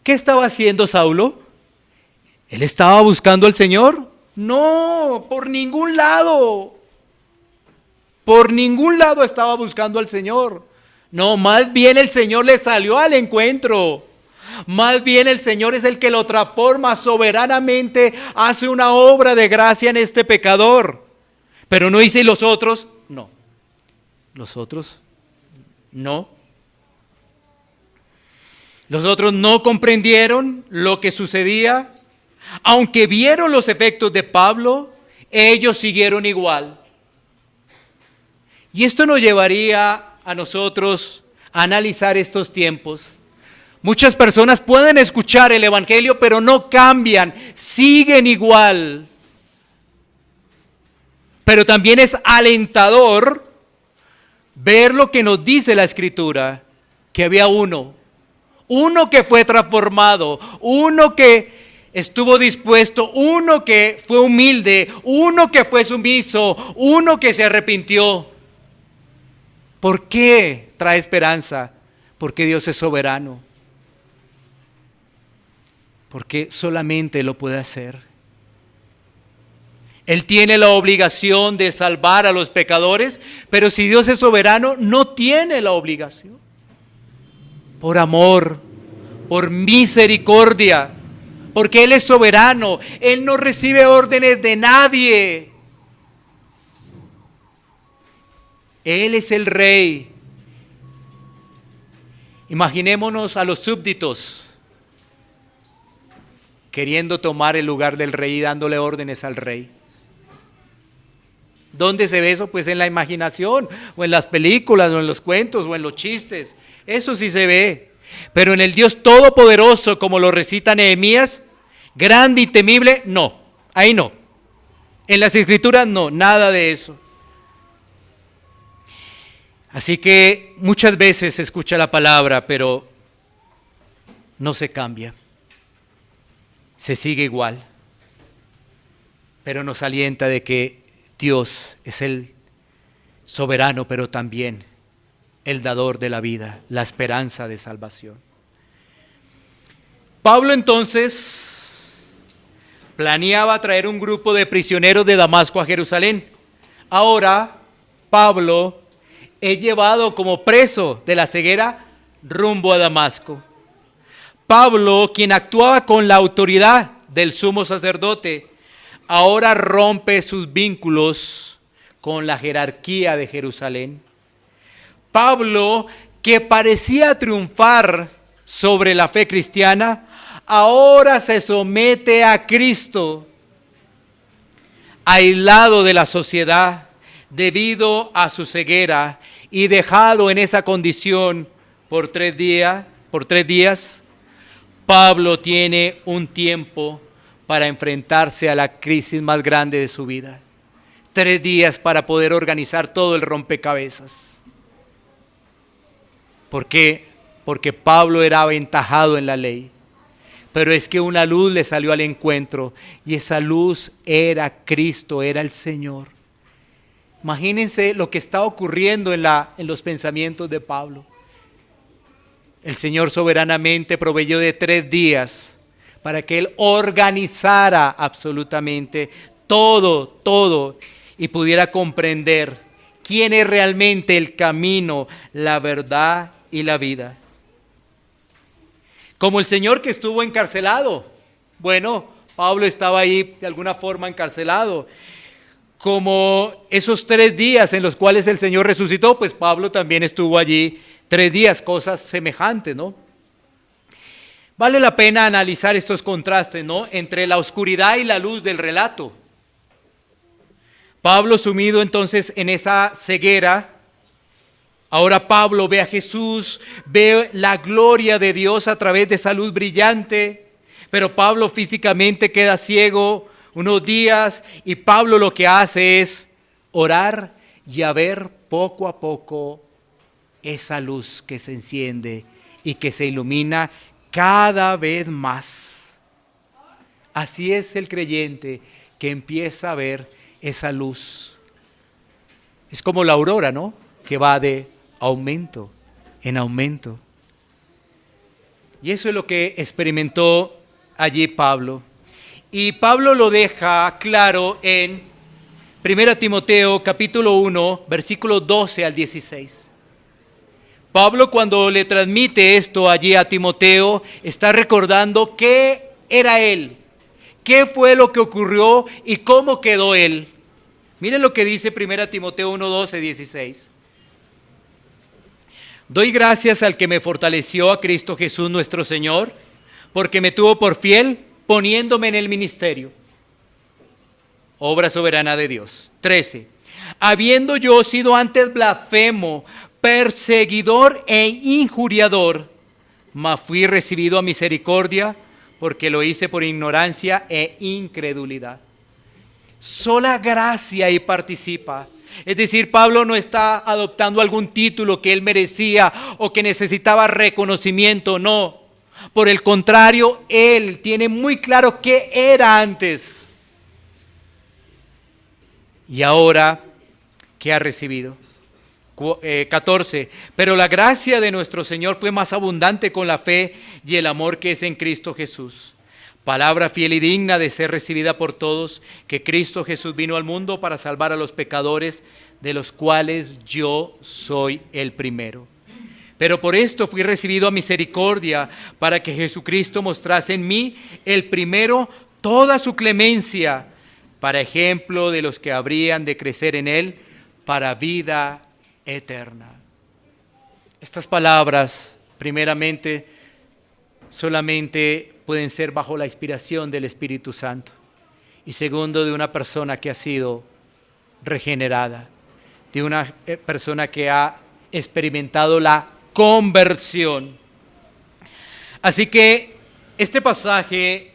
¿Qué estaba haciendo Saulo? ¿Él estaba buscando al Señor? No, por ningún lado. Por ningún lado estaba buscando al Señor. No, más bien el Señor le salió al encuentro. Más bien el Señor es el que lo transforma soberanamente, hace una obra de gracia en este pecador. Pero no dice, ¿y los otros? No. Los otros no. Los otros no comprendieron lo que sucedía. Aunque vieron los efectos de Pablo, ellos siguieron igual. Y esto nos llevaría a nosotros a analizar estos tiempos. Muchas personas pueden escuchar el evangelio, pero no cambian, siguen igual. Pero también es alentador ver lo que nos dice la Escritura, que había uno que fue transformado, uno que estuvo dispuesto, uno que fue humilde, uno que fue sumiso, uno que se arrepintió. ¿Por qué trae esperanza? Porque Dios es soberano. Porque solamente Él lo puede hacer. Él tiene la obligación de salvar a los pecadores, pero si Dios es soberano, no tiene la obligación. Por amor, por misericordia, porque Él es soberano, Él no recibe órdenes de nadie. Él es el rey. Imaginémonos a los súbditos queriendo tomar el lugar del rey y dándole órdenes al rey. ¿Dónde se ve eso? Pues en la imaginación, o en las películas, o en los cuentos, o en los chistes. Eso sí se ve. Pero en el Dios todopoderoso, como lo recita Nehemías, grande y temible, no. Ahí no. En las Escrituras no, nada de eso. Así que muchas veces se escucha la palabra, pero no se cambia. Se sigue igual. Pero nos alienta de que Dios es el soberano, pero también el dador de la vida, la esperanza de salvación. Pablo entonces planeaba traer un grupo de prisioneros de Damasco a Jerusalén. Ahora Pablo es llevado como preso de la ceguera rumbo a Damasco. Pablo, quien actuaba con la autoridad del sumo sacerdote, ahora rompe sus vínculos con la jerarquía de Jerusalén. Pablo, que parecía triunfar sobre la fe cristiana, ahora se somete a Cristo, aislado de la sociedad debido a su ceguera y dejado en esa condición por 3 días. Pablo tiene un tiempo para enfrentarse a la crisis más grande de su vida. 3 días para poder organizar todo el rompecabezas. ¿Por qué? Porque Pablo era aventajado en la ley. Pero es que una luz le salió al encuentro y esa luz era Cristo, era el Señor. Imagínense lo que está ocurriendo en los pensamientos de Pablo. El Señor soberanamente proveyó de 3 días para que Él organizara absolutamente todo y pudiera comprender quién es realmente el camino, la verdad y la vida. Como el Señor que estuvo encarcelado. Bueno, Pablo estaba ahí de alguna forma encarcelado. Como esos 3 días en los cuales el Señor resucitó, pues Pablo también estuvo allí 3 días, cosas semejantes, ¿no? Vale la pena analizar estos contrastes, ¿no? Entre la oscuridad y la luz del relato. Pablo sumido entonces en esa ceguera. Ahora Pablo ve a Jesús, ve la gloria de Dios a través de esa luz brillante, pero Pablo físicamente queda ciego unos días y Pablo lo que hace es orar y a ver poco a poco esa luz que se enciende y que se ilumina cada vez más. Así es el creyente que empieza a ver esa luz. Es como la aurora, ¿no? Que va de aumento en aumento. Y eso es lo que experimentó allí Pablo. Y Pablo lo deja claro en 1 Timoteo capítulo 1, versículos 12 al 16. Pablo, cuando le transmite esto allí a Timoteo, está recordando qué era él, qué fue lo que ocurrió y cómo quedó él. Miren lo que dice 1 Timoteo 1, 12, 16. Doy gracias al que me fortaleció, a Cristo Jesús nuestro Señor, porque me tuvo por fiel poniéndome en el ministerio. Obra soberana de Dios. 13. Habiendo yo sido antes blasfemo, perseguidor e injuriador, mas fui recibido a misericordia, porque lo hice por ignorancia e incredulidad. Sola gracia y participa. Es decir, Pablo no está adoptando algún título que él merecía o que necesitaba reconocimiento, no. Por el contrario, él tiene muy claro qué era antes. Y ahora, ¿qué ha recibido? 14. Pero la gracia de nuestro Señor fue más abundante con la fe y el amor que es en Cristo Jesús. Palabra fiel y digna de ser recibida por todos, que Cristo Jesús vino al mundo para salvar a los pecadores, de los cuales yo soy el primero. Pero por esto fui recibido a misericordia, para que Jesucristo mostrase en mí el primero toda su clemencia, para ejemplo de los que habrían de crecer en él para vida eterna. Estas palabras, primeramente, solamente pueden ser bajo la inspiración del Espíritu Santo, y segundo, de una persona que ha sido regenerada, de una persona que ha experimentado la conversión. Así que este pasaje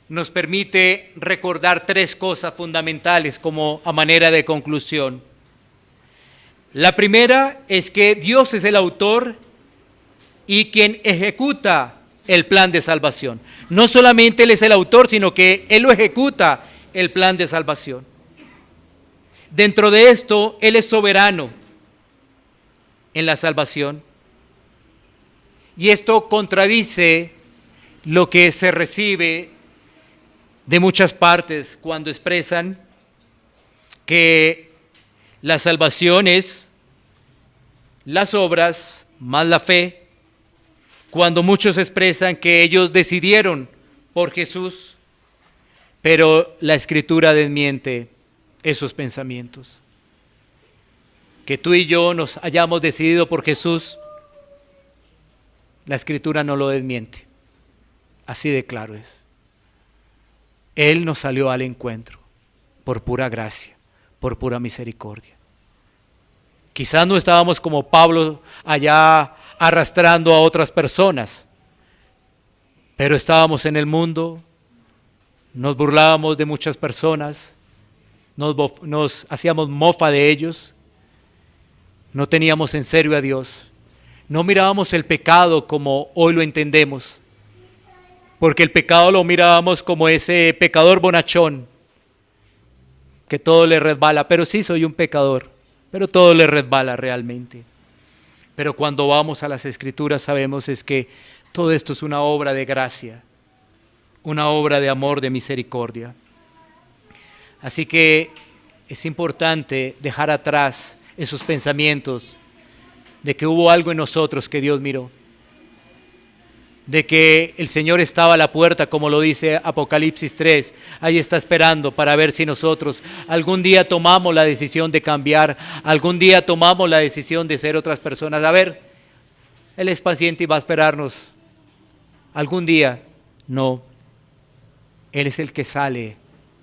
nos permite recordar tres cosas fundamentales como a manera de conclusión. La primera es que Dios es el autor y quien ejecuta el plan de salvación. No solamente Él es el autor, sino que Él lo ejecuta, el plan de salvación. Dentro de esto, Él es soberano en la salvación. Y esto contradice lo que se recibe de muchas partes cuando expresan que la salvación es las obras más la fe, cuando muchos expresan que ellos decidieron por Jesús, pero la Escritura desmiente esos pensamientos. Que tú y yo nos hayamos decidido por Jesús, la Escritura no lo desmiente. Así de claro es. Él nos salió al encuentro por pura gracia, por pura misericordia. Quizás no estábamos como Pablo allá arrastrando a otras personas, pero estábamos en el mundo, nos burlábamos de muchas personas, nos hacíamos mofa de ellos, no teníamos en serio a Dios, no mirábamos el pecado como hoy lo entendemos, porque el pecado lo mirábamos como ese pecador bonachón, que todo le resbala, pero sí soy un pecador, pero todo le resbala realmente. Pero cuando vamos a las Escrituras sabemos es que todo esto es una obra de gracia, una obra de amor, de misericordia. Así que es importante dejar atrás esos pensamientos de que hubo algo en nosotros que Dios miró, de que el Señor estaba a la puerta, como lo dice Apocalipsis 3, ahí está esperando para ver si nosotros algún día tomamos la decisión de cambiar, algún día tomamos la decisión de ser otras personas. A ver, Él es paciente y va a esperarnos algún día. No, Él es el que sale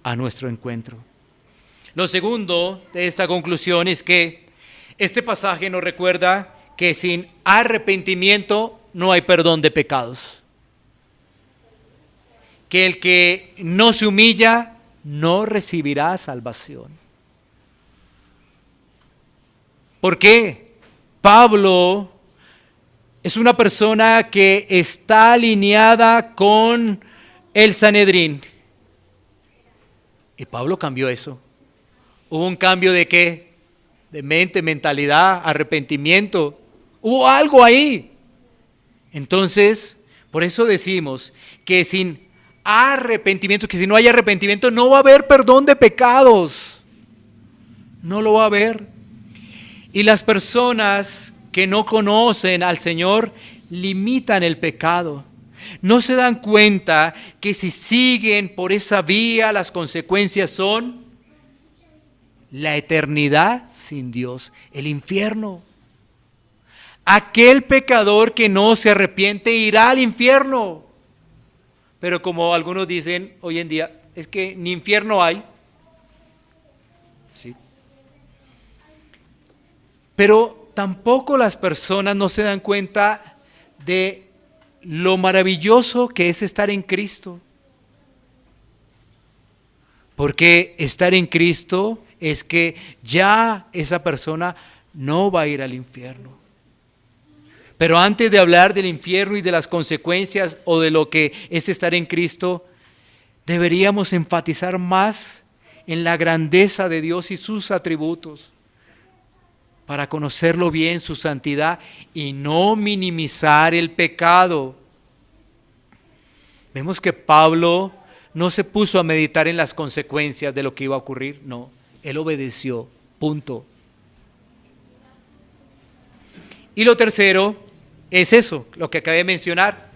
a nuestro encuentro. Lo segundo de esta conclusión es que este pasaje nos recuerda que sin arrepentimiento no hay perdón de pecados. Que el que no se humilla no recibirá salvación. ¿Por qué? Pablo es una persona que está alineada con el Sanedrín. Y Pablo cambió eso. Hubo un cambio de ¿qué? De mente, mentalidad, arrepentimiento. Hubo algo ahí. Entonces, por eso decimos que sin arrepentimiento, que si no hay arrepentimiento no va a haber perdón de pecados. No lo va a haber. Y las personas que no conocen al Señor limitan el pecado. No se dan cuenta que si siguen por esa vía las consecuencias son la eternidad sin Dios, el infierno. aquel pecador que no se arrepiente irá al infierno. Pero como algunos dicen hoy en día, es que ni infierno hay. ¿Sí? Pero tampoco las personas no se dan cuenta de lo maravilloso que es estar en Cristo. Porque estar en Cristo es que ya esa persona no va a ir al infierno. Pero antes de hablar del infierno y de las consecuencias o de lo que es estar en Cristo, deberíamos enfatizar más en la grandeza de Dios y sus atributos, para conocerlo bien, su santidad, y no minimizar el pecado. Vemos que Pablo no se puso a meditar en las consecuencias de lo que iba a ocurrir, no, él obedeció, punto. Y lo tercero es eso, lo que acabé de mencionar,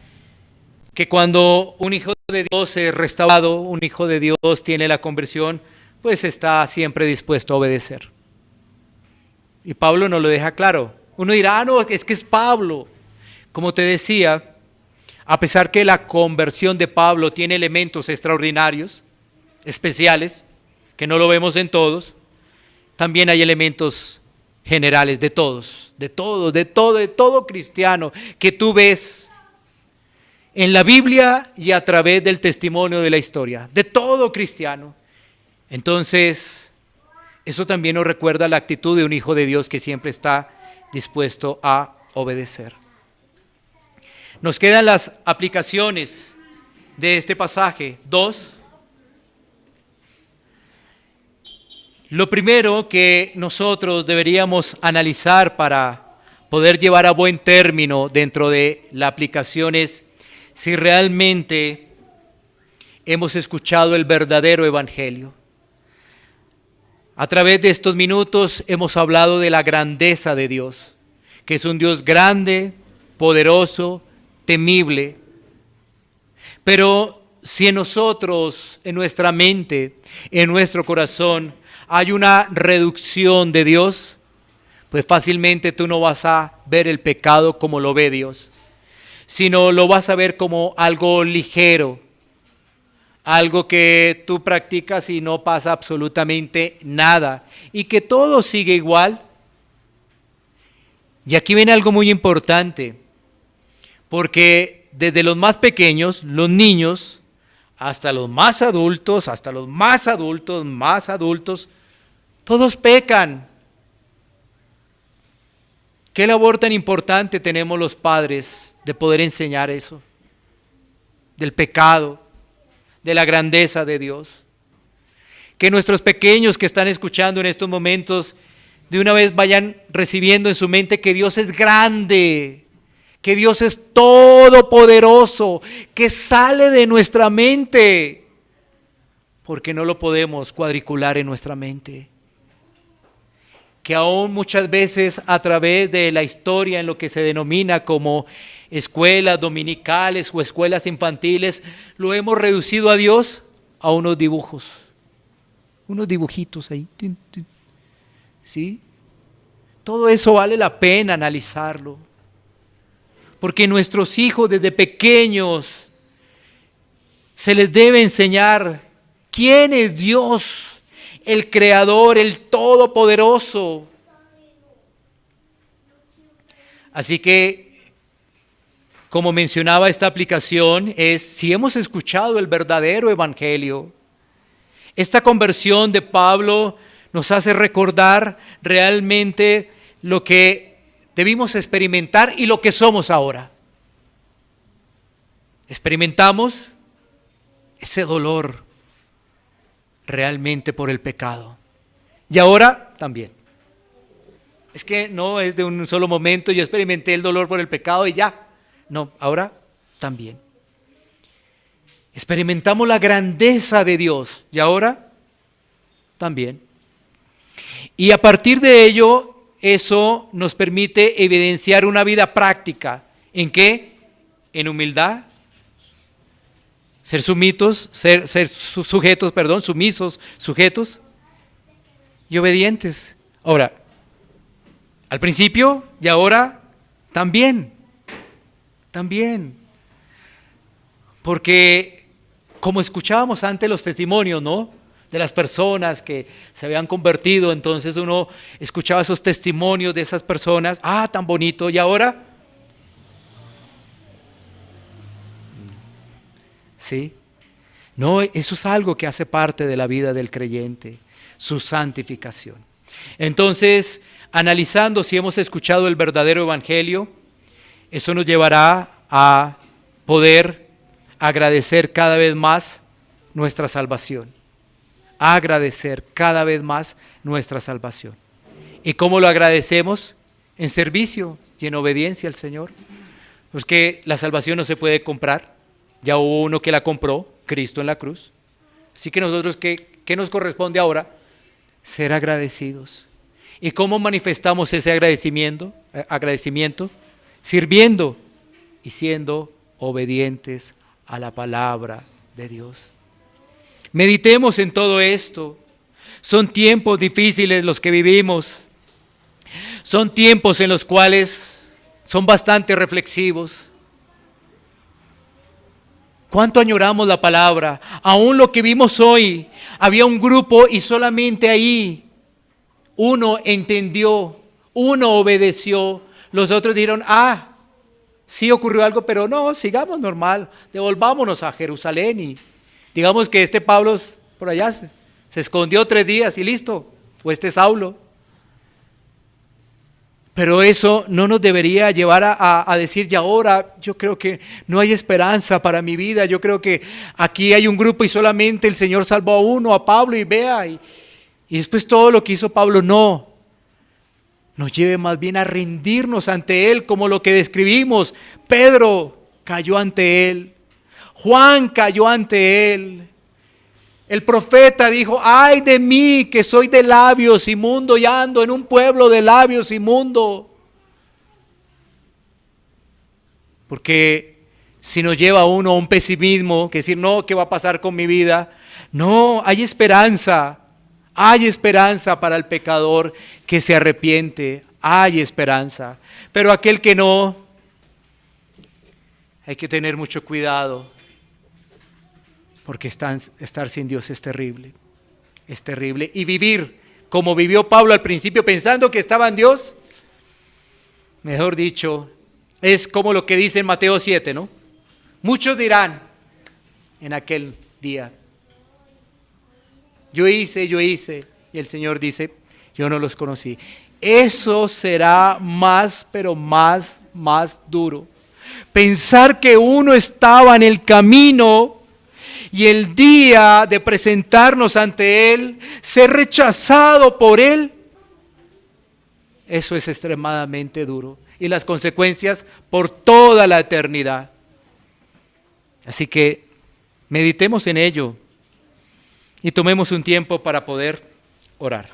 que cuando un hijo de Dios es restaurado, un hijo de Dios tiene la conversión, pues está siempre dispuesto a obedecer. Y Pablo nos lo deja claro. Uno dirá, no, es que es Pablo. Como te decía, a pesar que la conversión de Pablo tiene elementos extraordinarios, especiales, que no lo vemos en todos, también hay elementos generales de todos, de todo cristiano que tú ves en la Biblia y a través del testimonio de la historia, de todo cristiano. Entonces, eso también nos recuerda la actitud de un hijo de Dios que siempre está dispuesto a obedecer. Nos quedan las aplicaciones de este pasaje, 2. Lo primero que nosotros deberíamos analizar para poder llevar a buen término dentro de la aplicación es si realmente hemos escuchado el verdadero evangelio. A través de estos minutos hemos hablado de la grandeza de Dios, que es un Dios grande, poderoso, temible. Pero si en nosotros, en nuestra mente, en nuestro corazón, hay una reducción de Dios, pues fácilmente tú no vas a ver el pecado como lo ve Dios, sino lo vas a ver como algo ligero, algo que tú practicas y no pasa absolutamente nada, y que todo sigue igual. Y aquí viene algo muy importante, porque desde los más pequeños, los niños, hasta los más adultos, más adultos, todos pecan. ¿Qué labor tan importante tenemos los padres de poder enseñar eso? Del pecado, de la grandeza de Dios. Que nuestros pequeños que están escuchando en estos momentos, de una vez vayan recibiendo en su mente que Dios es grande, que Dios es todopoderoso, que sale de nuestra mente, porque no lo podemos cuadricular en nuestra mente. Que aún muchas veces a través de la historia en lo que se denomina como escuelas dominicales o escuelas infantiles, lo hemos reducido a Dios a unos dibujos, unos dibujitos ahí. ¿Sí? Todo eso vale la pena analizarlo, porque nuestros hijos desde pequeños se les debe enseñar quién es Dios, el Creador, el Todopoderoso. Así que, como mencionaba esta aplicación, es si hemos escuchado el verdadero evangelio. Esta conversión de Pablo nos hace recordar realmente lo que debimos experimentar y lo que somos ahora. Experimentamos ese dolor realmente por el pecado. Y ahora también. Es que no es de un solo momento, yo experimenté el dolor por el pecado y ya. No, ahora también. Experimentamos la grandeza de Dios y ahora también. Y a partir de ello, eso nos permite evidenciar una vida práctica. ¿En qué? En humildad. Ser sumisos, sumisos, sujetos y obedientes. Ahora, al principio y ahora También. Porque como escuchábamos antes los testimonios, ¿no?, de las personas que se habían convertido, entonces uno escuchaba esos testimonios de esas personas, tan bonito, y ahora, ¿sí? No, eso es algo que hace parte de la vida del creyente, su santificación. Entonces, analizando si hemos escuchado el verdadero evangelio, eso nos llevará a poder agradecer cada vez más nuestra salvación. Agradecer cada vez más nuestra salvación. ¿Y cómo lo agradecemos? En servicio y en obediencia al Señor. Pues que la salvación no se puede comprar. Ya hubo uno que la compró, Cristo en la cruz. Así que nosotros, ¿qué nos corresponde ahora? Ser agradecidos. ¿Y cómo manifestamos ese agradecimiento? Sirviendo y siendo obedientes a la palabra de Dios. Meditemos en todo esto. Son tiempos difíciles los que vivimos. Son tiempos en los cuales son bastante reflexivos. ¿Cuánto añoramos la palabra? Aún lo que vimos hoy, había un grupo y solamente ahí uno entendió, uno obedeció. Los otros dijeron, sí ocurrió algo, pero no, sigamos normal, devolvámonos a Jerusalén y digamos que este Pablo por allá se escondió 3 días y listo, o este Saulo. Pero eso no nos debería llevar a decir, ya ahora yo creo que no hay esperanza para mi vida, yo creo que aquí hay un grupo y solamente el Señor salvó a uno, a Pablo, y vea, y después todo lo que hizo Pablo, no. Nos lleve más bien a rendirnos ante Él, como lo que describimos. Pedro cayó ante Él, Juan cayó ante Él. El profeta dijo, ay de mí que soy de labios inmundo y ando en un pueblo de labios inmundo. Porque si nos lleva a uno a un pesimismo, que decir, no, ¿qué va a pasar con mi vida? No, hay esperanza para el pecador que se arrepiente, hay esperanza. Pero aquel que no, hay que tener mucho cuidado. Porque estar sin Dios es terrible. Y vivir como vivió Pablo al principio pensando que estaba en Dios, mejor dicho, es como lo que dice en Mateo 7, ¿no? Muchos dirán en aquel día, yo hice, y el Señor dice, yo no los conocí. Eso será más, pero más duro. Pensar que uno estaba en el camino y el día de presentarnos ante Él, ser rechazado por Él, eso es extremadamente duro. Y las consecuencias por toda la eternidad. Así que meditemos en ello y tomemos un tiempo para poder orar.